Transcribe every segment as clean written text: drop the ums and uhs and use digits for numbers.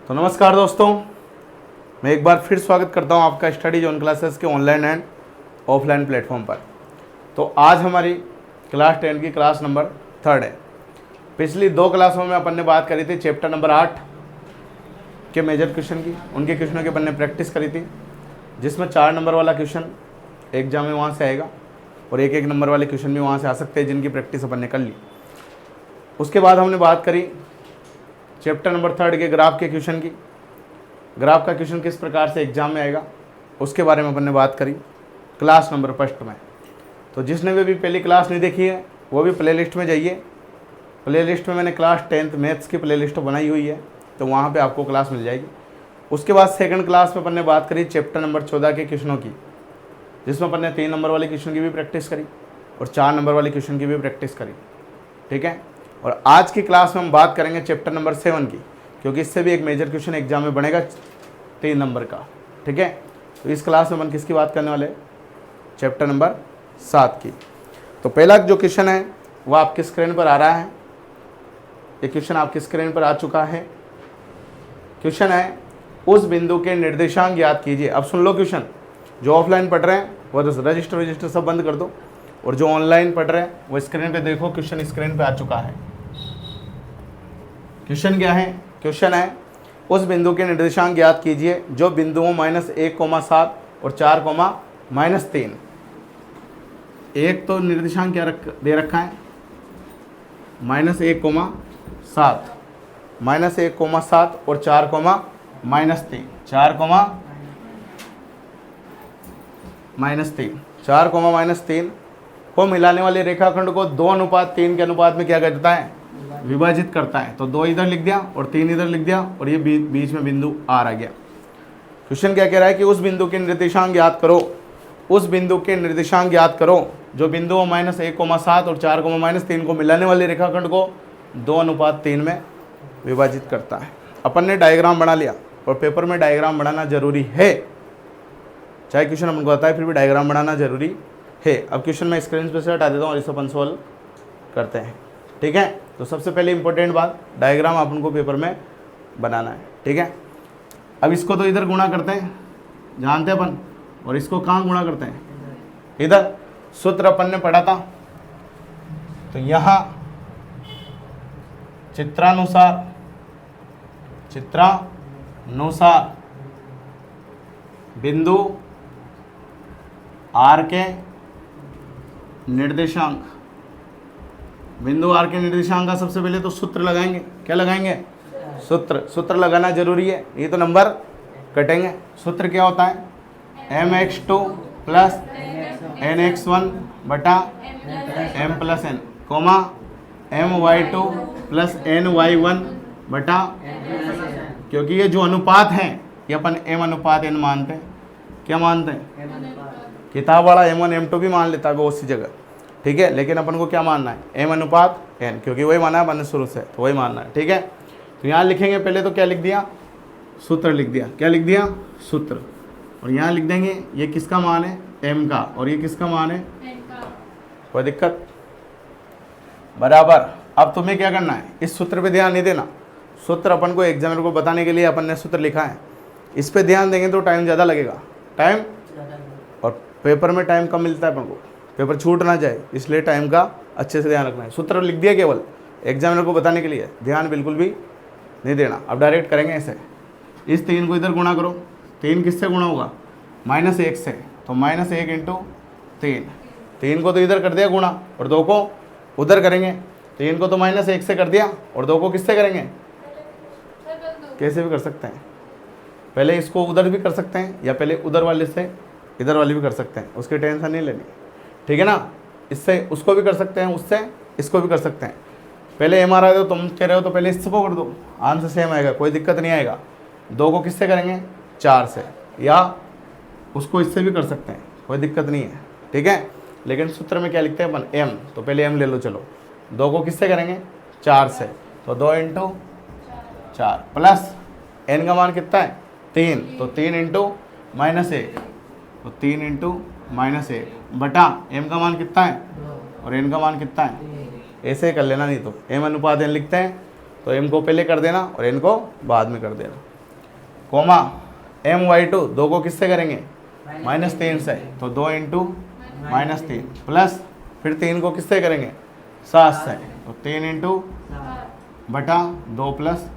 तो नमस्कार दोस्तों, मैं एक बार फिर स्वागत करता हूं आपका स्टडी जोन क्लासेस के ऑनलाइन एंड ऑफलाइन प्लेटफॉर्म पर। तो आज हमारी क्लास 10 की क्लास नंबर 3 है। पिछली 2 क्लासों में अपन ने बात करी थी चैप्टर नंबर 8 के मेजर क्वेश्चन की, उनके क्वेश्चनों की अपन ने प्रैक्टिस करी थी, जिसमें 4 नंबर वाला क्वेश्चन एग्जाम में वहाँ से आएगा और 1-1 नंबर वाले क्वेश्चन भी वहाँ से आ सकते हैं, जिनकी प्रैक्टिस अपन ने कर ली। उसके बाद हमने बात करी चैप्टर नंबर 3 के ग्राफ के क्वेश्चन की। ग्राफ का क्वेश्चन किस प्रकार से एग्जाम में आएगा उसके बारे में अपन ने बात करी क्लास नंबर 1 में। तो जिसने भी पहली क्लास नहीं देखी है वो भी प्लेलिस्ट में जाइए। प्लेलिस्ट में मैंने क्लास 10th मैथ्स की प्लेलिस्ट बनाई हुई है, तो वहाँ पे आपको क्लास मिल जाएगी। उसके बाद सेकंड क्लास में अपन ने बात करी चैप्टर नंबर 14 के क्वेश्चनों की, जिसमें अपन ने 3 नंबर वाले क्वेश्चन की भी प्रैक्टिस करी और 4 नंबर वाले क्वेश्चन की भी प्रैक्टिस करी। ठीक है, और आज की क्लास में हम बात करेंगे चैप्टर नंबर 7 की, क्योंकि इससे भी एक मेजर क्वेश्चन एग्जाम में बनेगा 3 नंबर का। ठीक है, तो इस क्लास में अपन किसकी बात करने वाले, चैप्टर नंबर 7 की। तो पहला जो क्वेश्चन है वो आपकी स्क्रीन पर आ रहा है। ये क्वेश्चन आपकी स्क्रीन पर आ चुका है। क्वेश्चन है उस बिंदु के निर्देशांक ज्ञात कीजिए। अब सुन लो क्वेश्चन, जो ऑफलाइन पढ़ रहे हैं वो रजिस्टर सब बंद कर दो, और जो ऑनलाइन पढ़ रहे हैं वो स्क्रीन पे देखो। क्वेश्चन स्क्रीन पे आ चुका है। क्वेश्चन क्या है? क्वेश्चन है उस बिंदु के निर्देशांक ज्ञात कीजिए जो बिंदुओं -1,7 और 4,-3। एक तो निर्देशांक क्या दे रखा है, -1,7, -1,7 और 4,-3, 4,-3 को मिलाने वाले रेखाखंड को 2:3 के अनुपात में क्या करता है, विभाजित करता है। तो 2 इधर लिख दिया और 3 इधर लिख दिया, और ये बीच में बिंदु आर आ गया। क्वेश्चन क्या कह रहा है कि उस बिंदु के निर्देशांक ज्ञात करो, उस बिंदु के निर्देशांक ज्ञात करो जो बिंदु -1,7 और 4,-3 को मिलाने वाले रेखाखंड को 2:3 में विभाजित करता है। अपन ने डायग्राम बना लिया, और पेपर में डायग्राम बनाना जरूरी है, चाहे क्वेश्चन अपन को आता है फिर भी डायग्राम बनाना जरूरी है। अब क्वेश्चन मैं स्क्रीन पे से हटा देता हूँ और इसे अपन सोल्व करते हैं। ठीक है, तो सबसे पहले इंपॉर्टेंट बात, डायग्राम अपन को पेपर में बनाना है। ठीक है, अब इसको तो इधर गुणा करते हैं, जानते हैं अपन, और इसको कहाँ गुणा करते हैं, इधर। सूत्र अपन ने पढ़ा था, तो यहाँ चित्रानुसार बिंदु आर के निर्देशांक, बिंदु आर के निर्देशांक का सबसे पहले तो सूत्र लगाएंगे। क्या लगाएंगे? सूत्र लगाना जरूरी है, ये तो नंबर कटेंगे। सूत्र क्या होता है, mx2 + nx1 बटा m+n, my2 + ny1 बटा, क्योंकि ये जो अनुपात है ये अपन m अनुपात n मानते हैं। क्या मानते हैं? किताब वाला m1 m2 भी मान लेता है वो उसी जगह। ठीक है, लेकिन अपन को क्या मानना है, m अनुपात n, क्योंकि वही माना है अपन ने शुरू से, तो वही मानना है। ठीक है, तो यहाँ लिखेंगे पहले तो क्या लिख दिया, सूत्र लिख दिया। क्या लिख दिया? सूत्र। और यहाँ लिख देंगे ये किसका मान है, m का, और ये किसका मान है, n का। कोई दिक्कत? बराबर। अब तुम्हें क्या करना है, इस सूत्र पे ध्यान नहीं देना। सूत्र अपन को एग्जामिनर को बताने के लिए अपन ने सूत्र लिखा है, इस पे ध्यान देंगे तो टाइम ज़्यादा लगेगा, टाइम, और पेपर में टाइम कम मिलता है अपन को, पेपर छूट ना जाए, इसलिए टाइम का अच्छे से ध्यान रखना है। सूत्र लिख दिया केवल एग्जामिनर को बताने के लिए, ध्यान बिल्कुल भी नहीं देना। अब डायरेक्ट करेंगे ऐसे, इस 3 को इधर गुणा करो। 3 किससे गुणा होगा, -1 से, तो -1 × 3, 3 को तो इधर कर दिया गुणा, और 2 को उधर करेंगे। 3 को तो -1 से कर दिया, और 2 को किससे करेंगे, कैसे भी कर सकते हैं, पहले इसको उधर भी कर सकते हैं, या पहले उधर वाले से इधर वाले भी कर सकते हैं, उसकी टेंशन नहीं लेनी। ठीक है ना, इससे उसको भी कर सकते हैं, उससे इसको भी कर सकते हैं। पहले m आ रहा है तो तुम कह रहे हो तो पहले इसको कर दो, आंसर सेम आएगा, कोई दिक्कत नहीं आएगा। 2 को किससे करेंगे, 4 से, या उसको इससे भी कर सकते हैं, कोई दिक्कत नहीं है। ठीक है, लेकिन सूत्र में क्या लिखते हैं अपन, m, तो पहले m ले लो। चलो, 2 को किससे करेंगे, 4 से, तो 2 × 4 प्लस n का मान कितना है, 3, तो 3 × -1, तो 3 × -1 बटा m का मान कितना है, और n का मान कितना है, ऐसे ही कर लेना, नहीं तो m अनुपात n लिखते हैं तो m को पहले कर देना और n को बाद में कर देना। कोमा my2 2 को किससे करेंगे -3 से, तो 2 इंटू -3 प्लस फिर 3 को किससे करेंगे 7 से, तो 3 इंटू बटा 2 प्लस।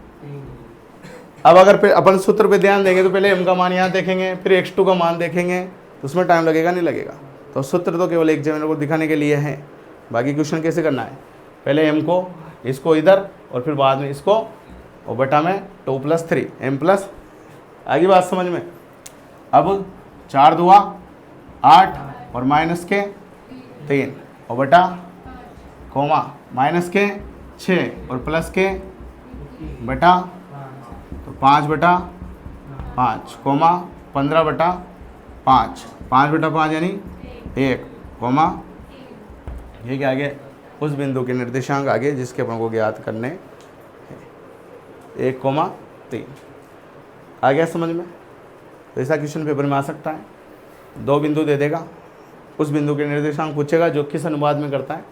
अब अगर अपन सूत्र पे ध्यान देंगे तो पहले m का मान यहाँ देखेंगे, फिर x2 का मान देखेंगे, तो उसमें टाइम लगेगा नहीं लगेगा। तो सूत्र तो केवल एग्जामिनर को दिखाने के लिए है, बाकी क्वेश्चन कैसे करना है, पहले m को इसको इधर और फिर बाद में इसको और बटा में 2 + 3 m प्लस। आगे बात समझ में। अब 4 दुआ 8 और माइनस के 3 और बटा कोमा माइनस के 6 और प्लस के बटा, तो 5 बटा 5 कोमा 15 बटा 5, 5 बटा 5 यानी 1 कोमा ये क्या आगे उस बिंदु के निर्देशांक आगे जिसके अपन को ज्ञात करने 1,3 आ गया समझ में। तो ऐसा क्वेश्चन पेपर में आ सकता है, 2 बिंदु दे देगा, उस बिंदु के निर्देशांक पूछेगा जो किस अनुपात में करता है,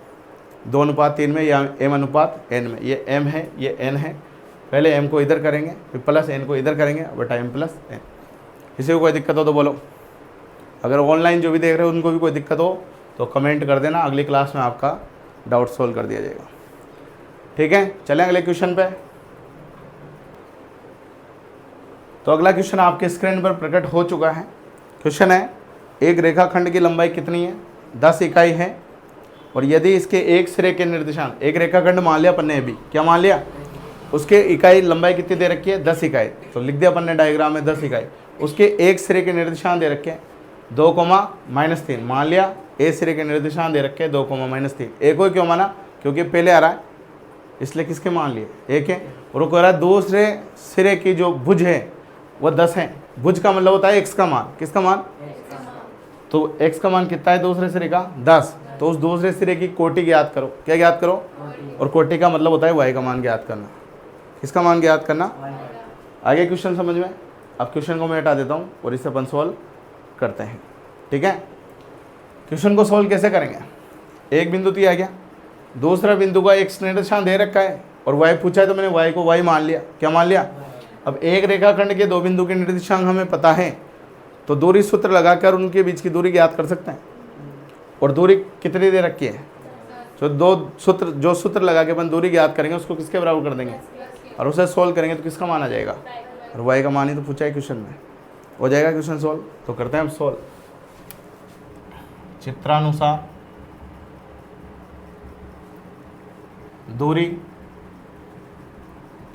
2:3 में या m/n में। ये m है ये n है, पहले m को इधर करेंगे फिर प्लस n को इधर करेंगे बटा m + n। किसी को कोई दिक्कत हो तो बोलो, अगर ऑनलाइन जो भी देख रहे हो उनको भी कोई दिक्कत हो तो कमेंट कर देना, अगली क्लास में आपका डाउट सोल्व कर दिया जाएगा। ठीक है, चलें अगले क्वेश्चन पे। तो अगला क्वेश्चन आपके स्क्रीन पर प्रकट हो चुका है। क्वेश्चन है, एक रेखाखंड की लंबाई कितनी है, 10 इकाई है, और यदि इसके एक सिरे के निर्देशांक, एक रेखाखंड मान लिया अपन ने अभी, क्या मान लिया, उसके इकाई लंबाई कितनी दे रखी है 10 इकाई, तो लिख दिया अपन ने डायग्राम में 10 इकाई। उसके एक सिरे के निर्देशांक दे रखे हैं 2,-3, मान लिया ए सिरे के निर्देशांक दे रखे 2,-3। एक को क्यों माना, क्योंकि पहले आ रहा है इसलिए किसके मान लिए एक है, और वो कह रहा है दूसरे सिरे की जो भुज है वो 10 है। भुज का मतलब होता है x का मान, किसका मान, तो x का मान कितना है दूसरे सिरे का 10, तो उस दूसरे सिरे की कोटि ज्ञात करो। क्या ज्ञात करो, और कोटि का मतलब होता है y का मान ज्ञात करना। किसका मान ज्ञात करना, आगे क्वेश्चन समझ में। अब क्वेश्चन को मैं हटा देता हूँ और इसे अपन सॉल्व करते हैं। ठीक है, क्वेश्चन को सॉल्व कैसे करेंगे, एक बिंदु दिया गया, दूसरा बिंदु का एक निर्देशांक दे रखा है और y पूछा है, तो मैंने y को y मान लिया। क्या मान लिया, अब एक रेखाखंड के 2 बिंदु के निर्देशांक हमें पता है, तो दूरी सूत्र लगाकर उनके बीच की दूरी ज्ञात कर सकते हैं। और दूरी कितनी दे रखी है, जो सूत्र लगा के अपन दूरी ज्ञात करेंगे उसको किसके बराबर कर देंगे, और उसे सोल्व करेंगे तो किसका मान आ जाएगा, और y का मान ही तो पूछा है क्वेश्चन में, हो जाएगा क्वेश्चन सोल्व। तो करते हैं हम सोल्व। चित्रानुसार दूरी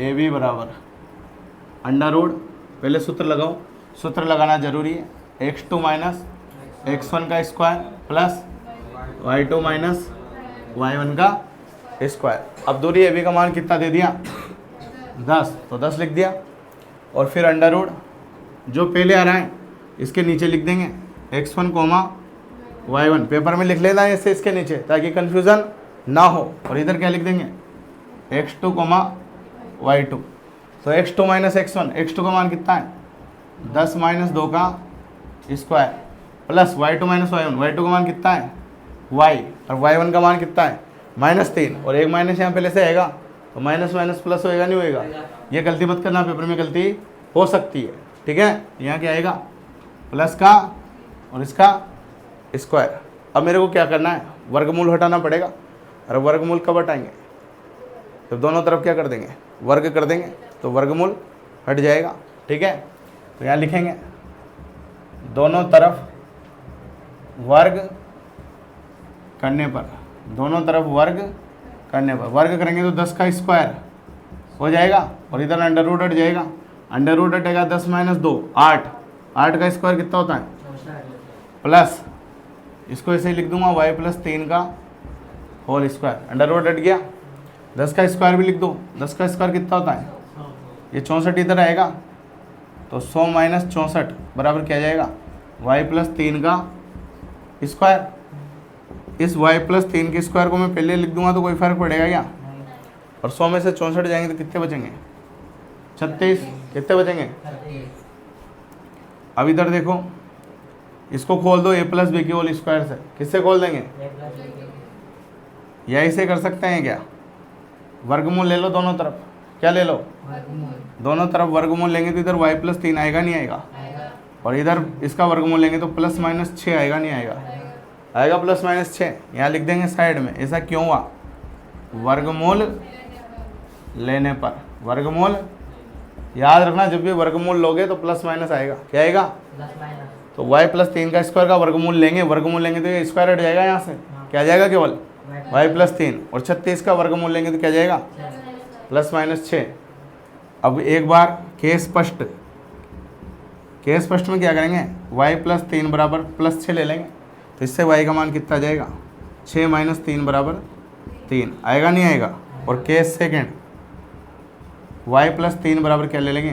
AB बराबर √, पहले सूत्र लगाओ, सूत्र लगाना जरूरी है, x2 - x1 का स्क्वायर प्लस y2 - y1 का स्क्वायर। अब दूरी AB का मान कितना दे दिया 10, तो 10 लिख दिया, और फिर √ जो पहले आ रहा है इसके नीचे लिख देंगे x1, y1, पेपर में लिख लेना है ऐसे इसके नीचे ताकि कंफ्यूजन ना हो, और इधर क्या लिख देंगे x2, y2। तो x2 - x1, x2 का मान कितना है 10 - 2 का square plus y2 - y1, y2 का मान कितना है y, और y1 का मान कितना है -3, और एक माइनस यहाँ पहले से आएगा तो माइनस माइनस प्लस होएगा नहीं होएगा, ये गलती मत करना, पेपर में गलती हो सकती है। ठीक है, यहाँ क्या आएगा प्लस का और इसका स्क्वायर। अब मेरे को क्या करना है, वर्गमूल हटाना पड़ेगा, और वर्गमूल कब हटाएंगे, तो दोनों तरफ क्या कर देंगे वर्ग कर देंगे, तो वर्गमूल हट जाएगा। ठीक है, तो यहाँ लिखेंगे दोनों तरफ वर्ग करने पर, दोनों तरफ वर्ग करने पर, वर्ग करेंगे तो 10 का स्क्वायर हो जाएगा, और इधर √ हट जाएगा, √ हटेगा 10 - 2 8, 8 का स्क्वायर कितना होता है प्लस, इसको ऐसे ही लिख दूंगा y + 3 का होल स्क्वायर, √ हट गया, 10 का स्क्वायर भी लिख दो, 10 का स्क्वायर कितना होता है, ये 64 इधर आएगा, तो 100 - 64 बराबर क्या जाएगा y + 3 का स्क्वायर। इस y + 3 के स्क्वायर को मैं पहले लिख दूंगा तो कोई फर्क पड़ेगा क्या, और 100 में से 64 जाएंगे तो कितने बचेंगे 36, कितने बचेंगे। अब इधर देखो, इसको खोल दो a + b की होल स्क्वायर से, किससे खोल देंगे, या इसे कर सकते हैं क्या, वर्गमूल ले लो दोनों तरफ, क्या ले लो, दोनों तरफ वर्गमूल लेंगे तो इधर y प्लस 3 आएगा नहीं आएगा, और इधर इसका वर्गमूल लेंगे तो प्लस माइनस 6 आएगा नहीं आएगा, आएगा प्लस माइनस 6। यहाँ लिख देंगे साइड में। ऐसा क्यों हुआ, वर्गमूल लेने पर। वर्गमूल याद रखना, जब भी वर्गमूल लोगे तो प्लस माइनस आएगा, क्या आएगा, तो y प्लस 3 का स्क्वायर का वर्गमूल लेंगे, वर्गमूल लेंगे तो ये स्क्वायर हट जाएगा यहाँ से, क्या आ जाएगा केवल y प्लस 3, और 36 का वर्गमूल लेंगे तो क्या जाएगा प्लस माइनस 6। अब एक बार केस स्पष्ट में क्या करेंगे, y प्लस 3 बराबर प्लस 6 ले लेंगे, तो इससे y का मान कितना जाएगा, 6 माइनस 3 बराबर 3 आएगा नहीं आएगा। और केस सेकेंड, y प्लस 3 बराबर क्या ले लेंगे,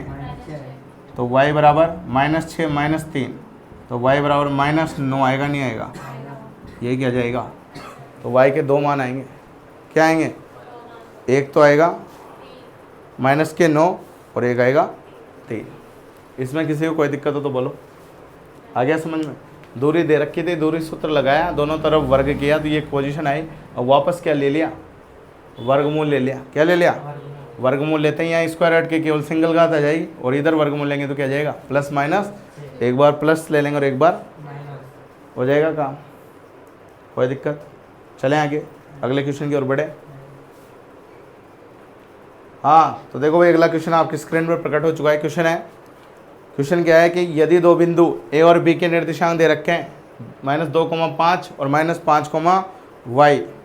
तो y बराबर माइनस 6 माइनस 3, तो y बराबर माइनस 9 आएगा नहीं आएगा, ये क्या जाएगा, तो y के दो मान आएंगे, क्या आएंगे, एक तो आएगा माइनस के 9 और एक आएगा 3। इसमें किसी को कोई दिक्कत हो तो बोलो, आ गया समझ में। दूरी दे रखी थी, दूरी सूत्र लगाया, दोनों तरफ वर्ग किया तो ये एक पोजीशन आई, और वापस क्या ले लिया, वर्गमूल ले लिया, क्या ले लिया, वर्गमूल लेते हैं यहाँ स्क्वायर हट के केवल सिंगल घात आ जाएगी, और इधर वर्गमूल लेंगे तो क्या जाएगा प्लस माइनस, एक बार प्लस ले लेंगे और एक बार हो जाएगा काम, कोई दिक्कत। चलें आगे अगले क्वेश्चन की ओर बढ़े। हाँ तो देखो भाई, अगला क्वेश्चन आपकी स्क्रीन पर प्रकट हो चुका है। क्वेश्चन क्या है कि यदि दो बिंदु ए और बी के निर्देशांक दे रखे हैं -2,5 और -5,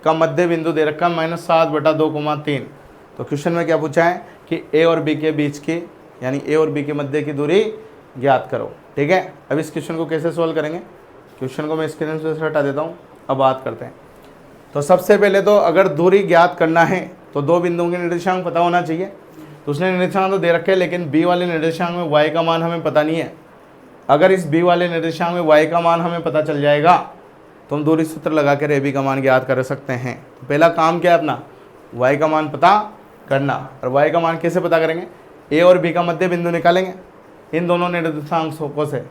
का मध्य बिंदु दे रखा है -7/2,3। तो क्वेश्चन में क्या पूछा है कि ए और बी के बीच की, यानी ए और बी के मध्य की दूरी ज्ञात करो। ठीक है, अब इस क्वेश्चन को कैसे सोल्व करेंगे, क्वेश्चन को मैं स्क्रीन से हटा देता हूँ, अब बात करते हैं। तो सबसे पहले तो अगर दूरी ज्ञात करना है तो दो बिंदुओं के निर्देशांक पता होना चाहिए। तो उसने निर्देशांक तो दे रखे हैं, लेकिन बी वाले निर्देशांक में y का मान हमें पता नहीं है। अगर इस बी वाले निर्देशांक में y का मान हमें पता चल जाएगा तो हम दूरी सूत्र लगा कर ए बी का मान ज्ञात कर सकते हैं। तो पहला काम क्या है अपना, y का मान पता करना। और y का मान कैसे पता करेंगे, ए और बी का मध्य बिंदु निकालेंगे इन दोनों निर्देशांकों से,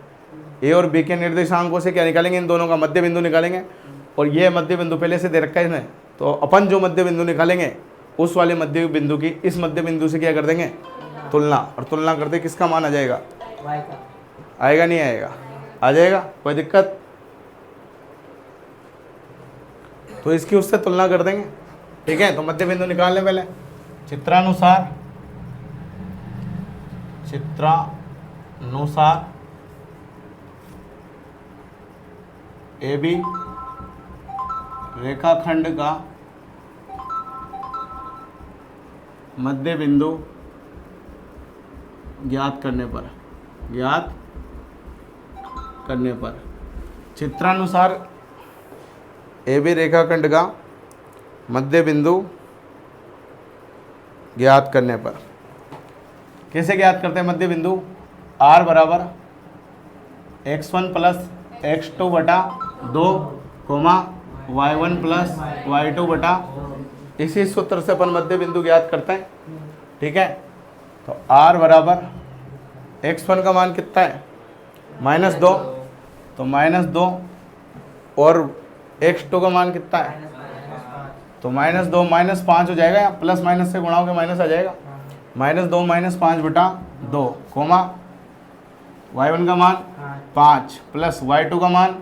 ए और बी के निर्देशांकों से क्या निकालेंगे, इन दोनों का मध्य बिंदु निकालेंगे। और ये मध्य बिंदु पहले से दे रखा है इसमें, तो अपन जो मध्य बिंदु निकालेंगे उस वाले मध्य बिंदु की इस मध्य बिंदु से क्या कर देंगे, तुलना। और तुलना करते किसका मान आ जाएगा, आएगा नहीं आएगा, आ जाएगा, कोई दिक्कत। तो इसकी उससे तुलना कर देंगे। ठीक है, तो मध्य बिंदु निकाल लें पहले चित्रानुसार ए बी रेखाखंड का मध्य बिंदु ज्ञात करने पर चित्रानुसार ए बी रेखाखंड का मध्य बिंदु ज्ञात करने पर कैसे ज्ञात करते हैं मध्य बिंदु, r बराबर x1 प्लस x2 बटा 2, y1 प्लस y2 बटा, इसी सूत्र से अपन मध्य बिंदु ज्ञात करते हैं। ठीक है, तो r बराबर x1 का मान कितना है -2, तो -2, और x2 का मान कितना है, तो -2 -5 हो जाएगा, या प्लस माइनस से गुणा होकर माइनस आ जाएगा, -2 -5 बटा 2, y1 का मान 5 प्लस y2 का मान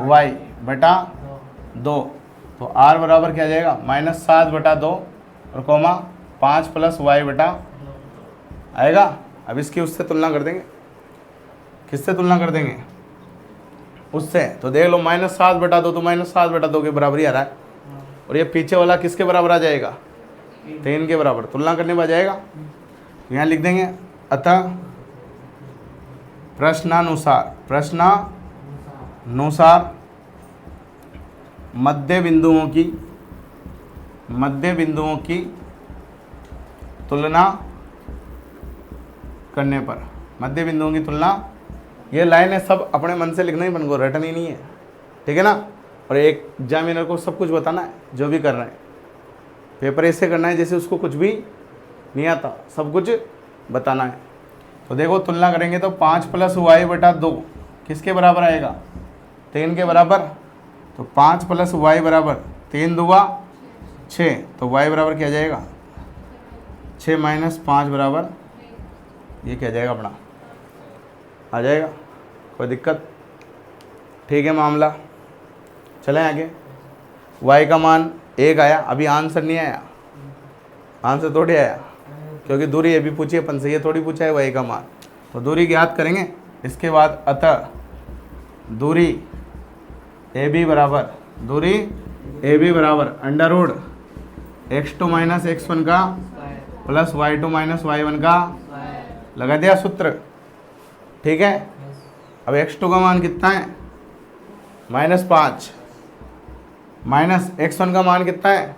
y बटा 2, तो r बराबर क्या जाएगा -7 बटा 2 और 5 प्लस y बटा आएगा। अब इसकी उससे तुलना कर देंगे, किससे तुलना कर देंगे, उससे। तो देख लो -7 बटा 2 तो -7 बटा 2 के बराबर ही आ रहा है, और ये पीछे वाला किसके बराबर आ जाएगा, 3 के बराबर। तुलना करने में आ जाएगा, यहाँ लिख देंगे अतः प्रश्नानुसार मध्य बिंदुओं की तुलना करने पर, मध्य बिंदुओं की तुलना, ये लाइन है सब अपने मन से लिखना ही, मन को रटनी नहीं है। ठीक है ना, और एक एग्जामिनर को सब कुछ बताना है, जो भी कर रहे हैं पेपर ऐसे करना है जैसे उसको कुछ भी नहीं आता, सब कुछ बताना है। तो देखो तुलना करेंगे तो 5 प्लस y बटा 2 किसके बराबर आएगा, 3 के बराबर। तो 5 प्लस y बराबर 3 दूगा 6, तो y बराबर क्या जाएगा 6 माइनस 5 बराबर ये क्या जाएगा अपना, आ जाएगा, कोई दिक्कत? ठीक है मामला, चलें आगे। y का मान 1 आया, अभी आंसर नहीं आया, आंसर थोड़ी आया, क्योंकि दूरी ये भी पूछी है अपन से, ये थोड़ी पूछा है y का मान। तो दूरी ज्ञात करेंगे, इसके बाद अतः दूरी AB बराबर under root x2 minus x1 का प्लस y2 माइनस y1 का, लगा दिया सूत्र। ठीक है, अब x2 का मान कितना है, -5, माइनस x1 का मान कितना है,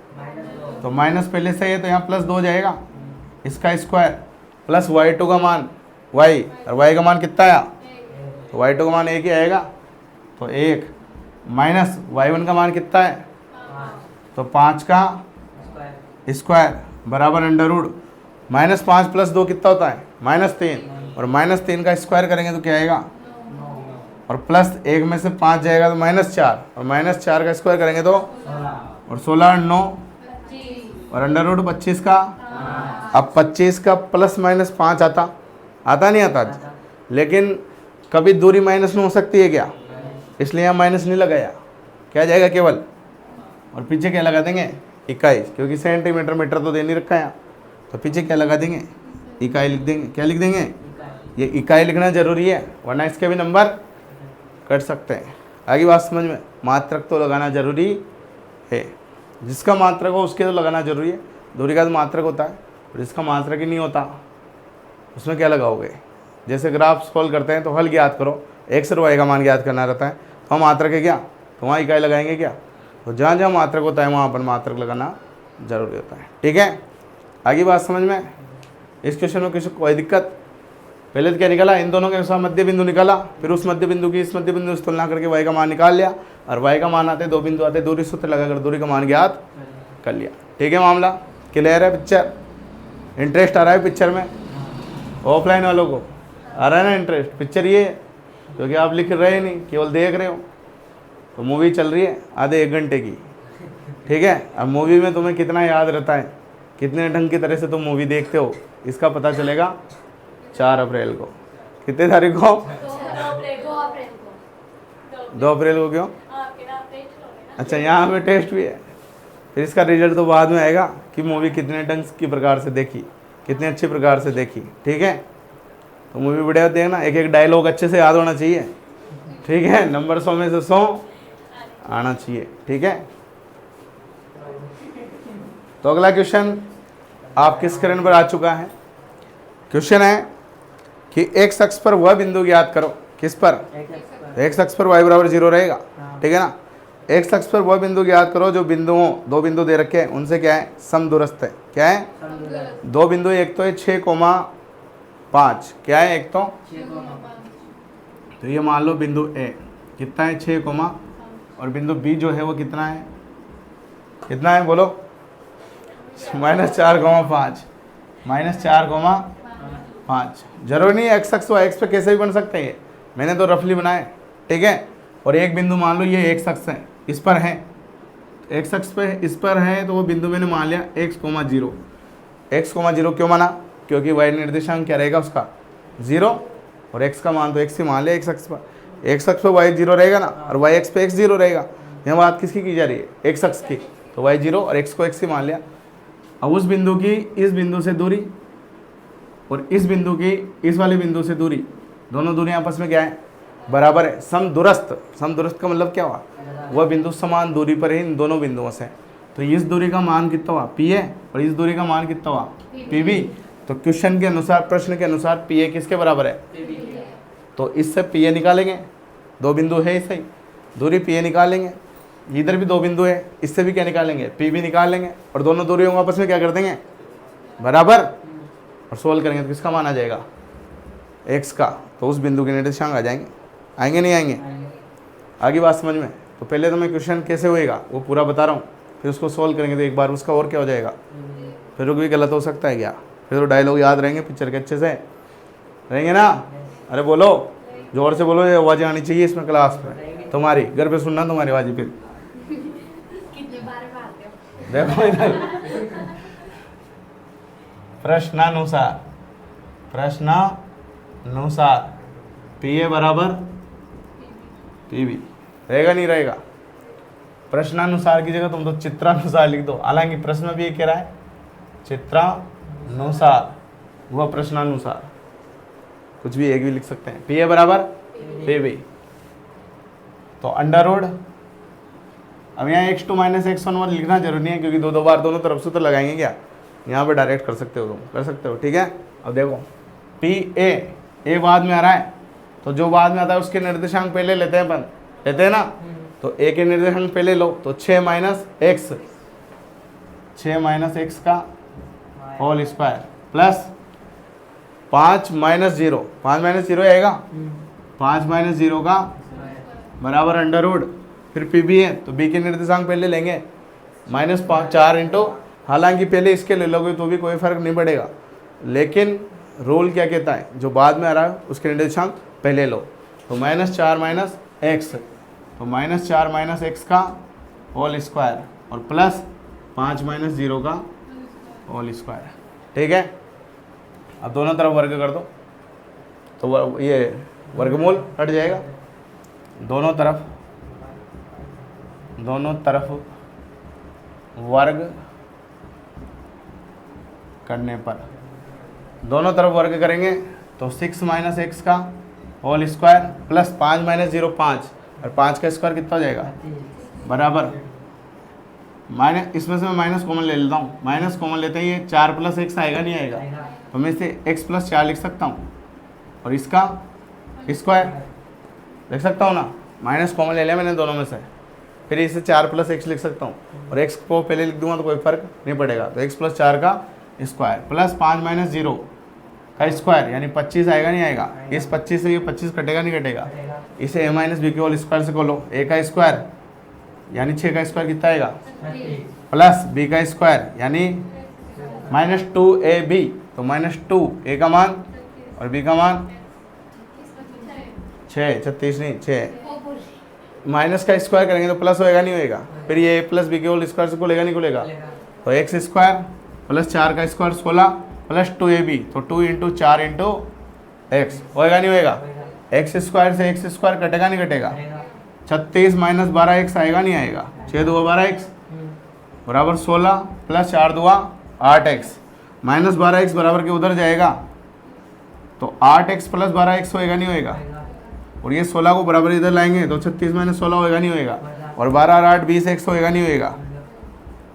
तो माइनस पहले से है तो यहाँ प्लस 2 जाएगा, इसका स्क्वायर प्लस y2 का मान y, और y का मान कितना आया, तो y2 का मान 1 ही आएगा, तो 1 माइनस y1 का मान कितना है, तो 5 का स्क्वायर बराबर अंडर रूट -5 प्लस 2 कितना होता है, -3, और -3 का स्क्वायर करेंगे तो क्या आएगा, और प्लस 1 में से 5 जाएगा तो -4, और -4 का स्क्वायर करेंगे तो, और 16 9 और अंडर रूट 25 का, अब 25 का प्लस माइनस 5 आता नहीं आता, लेकिन कभी दूरी माइनस में हो सकती है क्या, इसलिए यहाँ माइनस नहीं लगाया, क्या जाएगा केवल, और पीछे क्या लगा देंगे, इकाई, क्योंकि सेंटीमीटर मीटर तो दे नहीं रखा है यहाँ, तो पीछे क्या लगा देंगे, इकाई लिख देंगे। क्या लिख देंगे, ये इकाई लिखना जरूरी है, वरना इसके भी नंबर कट सकते हैं। आगे बात समझ में, मात्रक तो लगाना जरूरी है, जिसका मात्रक हो उसके तो लगाना जरूरी है, दूरी का तो मात्रक होता है, और जिसका मात्रक ही नहीं होता उसमें क्या लगाओगे। जैसे ग्राफ सॉल्व करते हैं तो हल ज्ञात करो, x और y का मान ज्ञात करना रहता है, तो हम मात्रक है क्या, तो वहाँ इकाई लगाएंगे क्या, तो जहाँ जहाँ मात्रक होता है वहाँ अपन मात्रक लगाना जरूरी होता है। ठीक है, आगे बात समझ में। इस क्वेश्चन में किसी कोई दिक्कत, पहले तो क्या निकाला, इन दोनों के अनुसार मध्य बिंदु निकाला, फिर उस मध्य बिंदु की इस मध्य बिंदु से तुलना करके y का मान निकाल लिया, और y का मान आते 2 बिंदु आते, दूरी सूत्र लगाकर दूरी का मान ज्ञात कर लिया। ठीक है, मामला क्लियर है। पिक्चर इंटरेस्ट आ रहा है पिक्चर में, ऑफलाइन वालों को आ रहा है ना इंटरेस्ट पिक्चर, ये क्योंकि आप लिख रहे नहीं, केवल देख रहे हो। तो मूवी चल रही है आधे 1 घंटे की, ठीक है। अब मूवी में तुम्हें कितना याद रहता है, कितने ढंग की तरह से तुम मूवी देखते हो, इसका पता चलेगा 4 अप्रैल को। कितने तारीख को, 2 अप्रैल को। क्यों, अच्छा यहाँ पे टेस्ट भी है, फिर इसका रिजल्ट तो बाद में आएगा कि मूवी कितने ढंग की प्रकार से देखी, कितने अच्छी प्रकार से देखी। ठीक है, तो मूवी बढ़िया देखना, एक एक डायलॉग अच्छे से याद होना चाहिए। ठीक है, नंबर 100 में से 100 आना चाहिए। ठीक है, तो अगला क्वेश्चन आपके स्क्रीन पर आ चुका है। क्वेश्चन है कि x अक्ष पर वह बिंदु ज्ञात करो, किस पर, x अक्ष पर y बराबर 0 रहेगा। ठीक है ना, x अक्ष पर वह बिंदु ज्ञात करो जो बिंदुओं, 2 बिंदु दे रखे हैं, उनसे क्या है, समदूरस्थ है। क्या है, 2 बिंदु, एक तो है 6,5, क्या है, एक तो ये मान लो बिंदु A कितना है 6, और बिंदु B जो है वो कितना है, कितना है बोलो, -4,5, -4,5। जरूरी नहीं है x अक्ष और x पे कैसे भी बन सकते हैं, मैंने तो रफली बनाए। ठीक है, और एक बिंदु मान लो ये x अक्ष है, इस पर है, x अक्ष पे इस पर है, तो वो बिंदु मैंने मान लिया x,0। x,0 क्यों माना, क्योंकि y निर्देशांक क्या रहेगा उसका 0, और x का मान तो x ही मान लिया। x अक्ष पर y 0 रहेगा ना, और y अक्ष पे x 0 रहेगा। यहाँ बात किसकी की जा रही है, x अक्ष की, तो y 0 और x को x ही मान लिया। अब उस बिंदु की इस बिंदु से दूरी और इस बिंदु की इस वाले बिंदु से दूरी, दोनों दूरी आपस में क्या है, बराबर है, समदूरस्थ। समदूरस्थ का मतलब क्या हुआ, वह बिंदु समान दूरी पर है इन दोनों बिंदुओं से। तो इस दूरी का मान कितना हुआ, P है, और इस दूरी का मान कितना हुआ, PB। तो क्वेश्चन के अनुसार, प्रश्न के अनुसार PA किसके बराबर है, तो इससे PA निकालेंगे, 2 बिंदु है सही, दूरी PA निकालेंगे, इधर भी 2 बिंदु है, इससे भी क्या निकालेंगे, PB निकालेंगे, और दोनों दूरियों को आपस में क्या कर देंगे, बराबर, और सोल्व करेंगे तो किसका मान आ जाएगा, x का, तो उस बिंदु के निर्देशांक आ जाएंगे। आएंगे नहीं आएंगे, आगे बात समझ में। तो पहले तो मैं क्वेश्चन कैसे होएगा वो पूरा बता रहा हूँ, फिर उसको सोल्व करेंगे तो एक बार उसका और क्या हो जाएगा, फिर वो भी गलत हो सकता है क्या, फिर तो डायलॉग याद रहेंगे पिक्चर के अच्छे से रहेंगे ना। अरे बोलो, जोर से बोलो, ये आवाज़ें आनी चाहिए इसमें क्लास में, तुम्हारी घर पे सुनना तुम्हारी आवाज़। फिर देखो इधर प्रश्नानुसार, प्रश्नानुसार पी ए बराबर पी बी रहेगा नहीं रहेगा? प्रश्नानुसार की जगह तुम तो चित्रानुसार लिख दो, हालांकि प्रश्न भी ये कह रहा है चित्रानुसार, वह प्रश्नानुसार, कुछ भी एक भी लिख सकते हैं। पी ए बराबर पी बी, तो अंडर रूट, अब यहाँ x2 माइनस x1 लिखना जरूरी नहीं है क्योंकि दो बार दोनों तरफ से तो लगाएंगे क्या, यहाँ पे डायरेक्ट कर सकते हो, तुम कर सकते हो, ठीक है। अब देखो पी ए बाद में आ रहा है, तो जो बाद में आता है उसके निर्देशांक पहले लेते हैं अपन, लेते हैं ना, तो ए के निर्देशांक पहले लो, तो 6 माइनस एक्स का whole square plus 5 minus zero आएगा, 5 माइनस जीरो का बराबर अंडर रूट, फिर पी बी है तो बी के निर्देशांक पहले लेंगे, -4 इंटू, हालांकि पहले इसके ले लोगे तो भी कोई फर्क नहीं पड़ेगा, लेकिन रूल क्या कहता है, जो बाद में आ रहा है उसके निर्देशांक पहले लो, तो -4 माइनस एक्स, तो -4 माइनस एक्स का होल स्क्वायर और प्लस 5 माइनस जीरो का होल स्क्वायर, ठीक है। अब दोनों तरफ वर्ग कर दो, तो ये वर्गमूल हट जाएगा, दोनों तरफ वर्ग करने पर, दोनों तरफ वर्ग करेंगे तो 6 माइनस एक्स का whole square plus 5 minus zero 5, और 5 का स्क्वायर कितना हो जाएगा बराबर, माइनस, इसमें से मैं माइनस कॉमन ले लेता हूँ, माइनस कॉमन लेते हैं, ये 4 प्लस एक्स आएगा नहीं आएगा, तो मैं इसे x प्लस 4 लिख सकता हूँ और इसका स्क्वायर लिख सकता हूँ ना, माइनस कॉमन ले लिया मैंने दोनों में से, फिर इसे 4 प्लस एक्स लिख सकता हूँ और x को पहले लिख दूंगा तो कोई फर्क नहीं पड़ेगा, तो x प्लस 4 का स्क्वायर प्लस 5 माइनस जीरो का स्क्वायर यानी 25 आएगा नहीं आएगा, इस 25 से ये 25 कटेगा नहीं कटेगा, इसे a माइनस बी के होल स्क्वायर से खोलो, a का स्क्वायर यानी 6 का स्क्वायर कितना आएगा प्लस b का स्क्वायर यानी -2ab, तो -2 a का मान और b का मान 6, 36 नहीं 6, माइनस का स्क्वायर करेंगे तो प्लस होएगा नहीं होएगा, फिर ये a प्लस बी के होल स्क्वायर से खुलेगा नहीं खुलेगा, तो एक्स स्क्वायर प्लस 4 का स्क्वायर 16 प्लस 2ab, तो 2 इंटू 4 इंटू एक्स होएगा नहीं होएगा, एक्स स्क्वायर से एक्स स्क्वायर कटेगा नहीं कटेगा, 36 माइनस 12x आएगा नहीं आएगा, 6 2 12x बराबर 16 प्लस 4 2 8x, माइनस 12x बराबर के उधर जाएगा तो 8x प्लस 12x होएगा नहीं होएगा, और ये 16 को बराबर इधर लाएंगे तो 36 माइनस 16 होएगा नहीं होएगा, और 12 और 8 20x होएगा नहीं होएगा,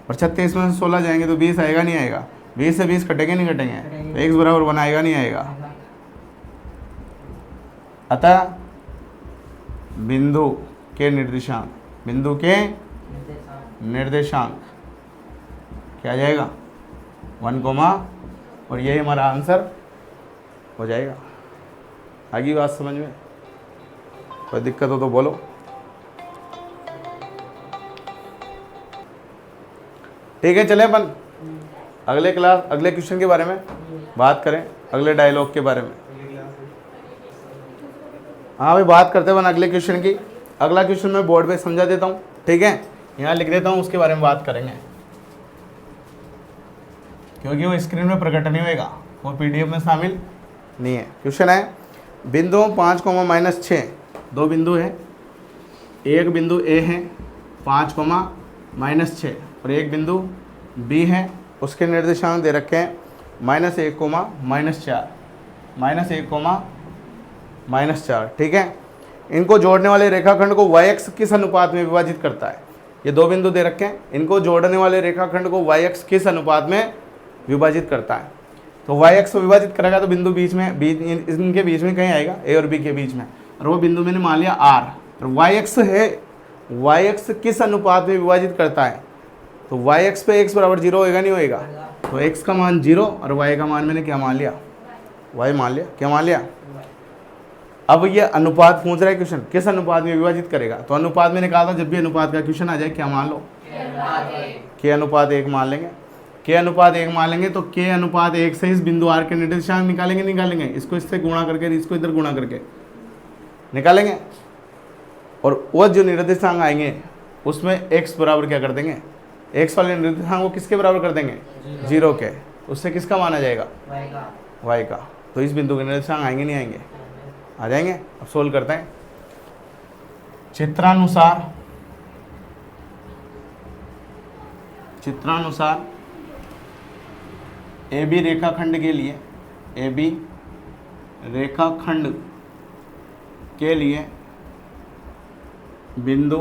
और 36 में से 16 जाएंगे तो 20 आएगा नहीं आएगा, 20 से 20 कटेंगे नहीं कटेंगे, तो x बराबर 1 आएगा नहीं आएगा। अतः बिंदु के निर्देशांक क्या आ जाएगा 1, और यही हमारा आंसर हो जाएगा। आगे बात समझ में, कोई दिक्कत हो तो बोलो। ठीक है, चले अपन अगले क्वेश्चन के बारे में बात करें, अगले डायलॉग के बारे में। हाँ भाई, बात करते हैं अगले क्वेश्चन की। अगला क्वेश्चन मैं बोर्ड पे समझा देता हूँ, ठीक है, यहाँ लिख देता हूँ, उसके बारे में बात करेंगे क्योंकि वो स्क्रीन में प्रकट नहीं होगा, वो पीडीएफ में शामिल नहीं है। क्वेश्चन है बिंदुओं 5, -6, दो बिंदु है, एक बिंदु ए है 5, -6 और एक बिंदु बी है, उसके निर्देशांक दे रखे हैं -1, -4, ठीक है। इनको जोड़ने वाले रेखाखंड को y अक्ष किस अनुपात में विभाजित करता है? ये दो बिंदु दे रखे हैं, इनको जोड़ने वाले रेखाखंड को y अक्ष किस अनुपात में विभाजित करता है? तो y अक्ष विभाजित करेगा तो बिंदु बीच में, इनके बीच में कहीं आएगा, a और b के बीच में, और वो बिंदु मैंने मान लिया r। तो y अक्ष है, y अक्ष किस अनुपात में विभाजित करता है? तो y अक्ष पे x बराबर 0 होएगा नहीं होएगा, तो x का मान 0 और y का मान मैंने क्या मान लिया, y मान लिया, क्या मान लिया। अब ये अनुपात पूछ रहा है क्वेश्चन, किस अनुपात में विभाजित करेगा? तो अनुपात मैंने कहा था जब भी अनुपात का क्वेश्चन आ जाए क्या मान लो, k अनुपात 1 मान लेंगे, k अनुपात 1 मान लेंगे, तो k अनुपात 1 से इस बिंदु r के निर्देशांक निकालेंगे, इसको इससे गुणा करके, इसको इधर गुणा करके निकालेंगे, और वो जो निर्देशांक आएंगे उसमें x बराबर क्या कर देंगे, x वाले निर्देशांक को किसके बराबर कर देंगे, 0 के, उससे किसका मान आ जाएगा, y का। तो इस बिंदु के निर्देशांक आएंगे नहीं आएंगे, आ जाएंगे। अब सोल्व करते हैं। चित्रानुसार ए बी रेखाखंड के लिए बिंदु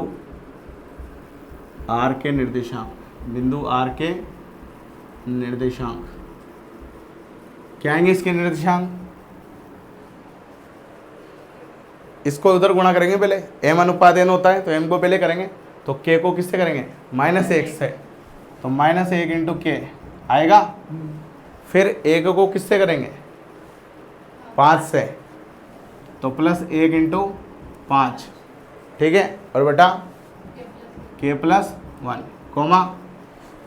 R के निर्देशांक क्या आएंगे इसके निर्देशांक। इसको उधर गुणा करेंगे पहले, m अनुपात n होता है तो m को पहले करेंगे, तो k को किससे करेंगे, -1 से, तो -1 इंटू k आएगा। फिर 1 को किससे करेंगे, 5 से, तो +1 इंटू 5, ठीक है। और बेटा k +1 कोमा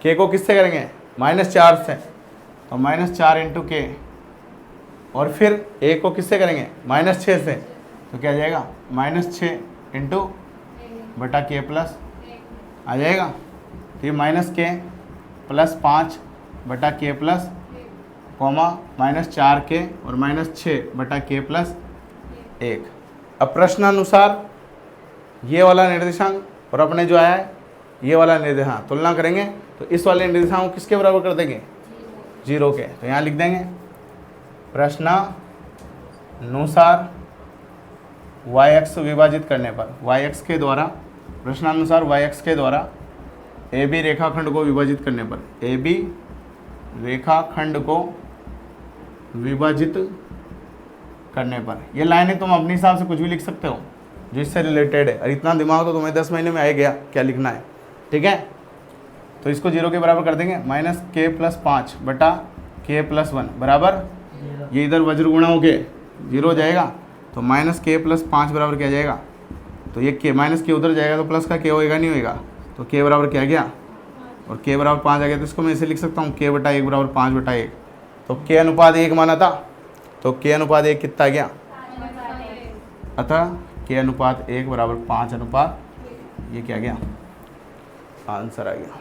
k को किससे करेंगे, -4 से, तो -4 इंटू k, और फिर 1 को किससे करेंगे, -6 से, तो क्या आ जाएगा, -6 इंटू बटा k प्लस आ जाएगा। तो ये -k +5 बटा k प्लस कोमा -4k और -6 बटा k प्लस 1। अब प्रश्नानुसार ये वाला निर्देशांक और अपने जो आया है ये वाला निर्देशांक तुलना करेंगे, तो इस वाले निर्देशांक को किसके बराबर कर देंगे, 0 के। तो यहाँ लिख देंगे प्रश्नानुसार yx विभाजित करने पर, yx के द्वारा, प्रश्नानुसार yx के द्वारा ए बी रेखाखंड को विभाजित करने पर, ए बी रेखाखंड को विभाजित करने पर, ये लाइनें तुम अपने हिसाब से कुछ भी लिख सकते हो जो इससे रिलेटेड है, और इतना दिमाग तो तुम्हें 10 महीने में आ गया क्या लिखना है, ठीक है। तो इसको 0 के बराबर कर देंगे, -k +5 बटा k +1 बराबर, ये इधर वज्र गुणा हो के 0 हो जाएगा, तो -k +5 बराबर क्या जाएगा, तो ये k -k उधर जाएगा तो प्लस का k होएगा नहीं होएगा, तो k बराबर क्या गया, और k बराबर 5 आ गया। तो इसको मैं ऐसे लिख सकता हूँ k बटा 1 बराबर 5 बटा 1, तो k अनुपात 1 माना था, तो k अनुपात 1 कितना आ गया, अतः k अनुपात 1 बराबर 5 अनुपात, ये क्या गया, आंसर आ गया।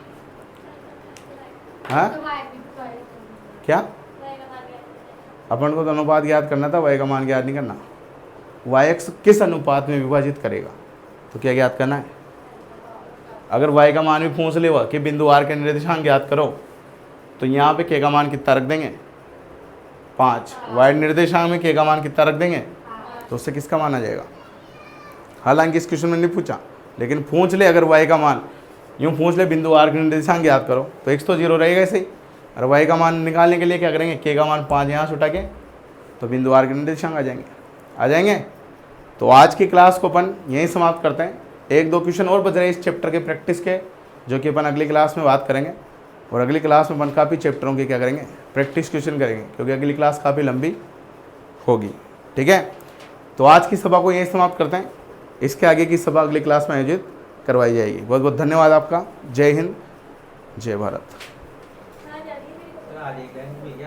हाँ क्या, अपन को तो अनुपात याद करना था, y का मान याद नहीं करना। yx किस अनुपात में विभाजित करेगा, तो क्या याद करना है। अगर y का मान भी पूछ ले कि बिंदु R के निर्देशांक याद करो, तो यहाँ पे k का मान कितना रख देंगे, 5, y निर्देशांक में k का मान कितना रख देंगे, तो उससे किसका मान आ जाएगा। हालांकि इस क्वेश्चन में नहीं पूछा, लेकिन पूछ ले अगर y का मान, यूँ पूछ ले बिंदु R के निर्देशांक याद करो, तो x तो 0 रहेगा ऐसे ही, और y का मान निकालने के लिए क्या करेंगे, k का मान 5 यहाँ से उठा के, तो बिंदु R के निर्देशांक आ जाएंगे। तो आज की क्लास को अपन यहीं समाप्त करते हैं। 1-2 क्वेश्चन और बच रहे इस चैप्टर के प्रैक्टिस के, जो कि अपन अगली क्लास में बात करेंगे, और अगली क्लास में अपन काफ़ी चैप्टरों के क्या करेंगे, प्रैक्टिस क्वेश्चन करेंगे, क्योंकि अगली क्लास काफ़ी लंबी होगी, ठीक है। तो आज की सभा को यहीं समाप्त करते हैं, इसके आगे की सभा अगली क्लास में आयोजित करवाई जाएगी। बहुत बहुत धन्यवाद आपका। जय हिंद, जय भारत।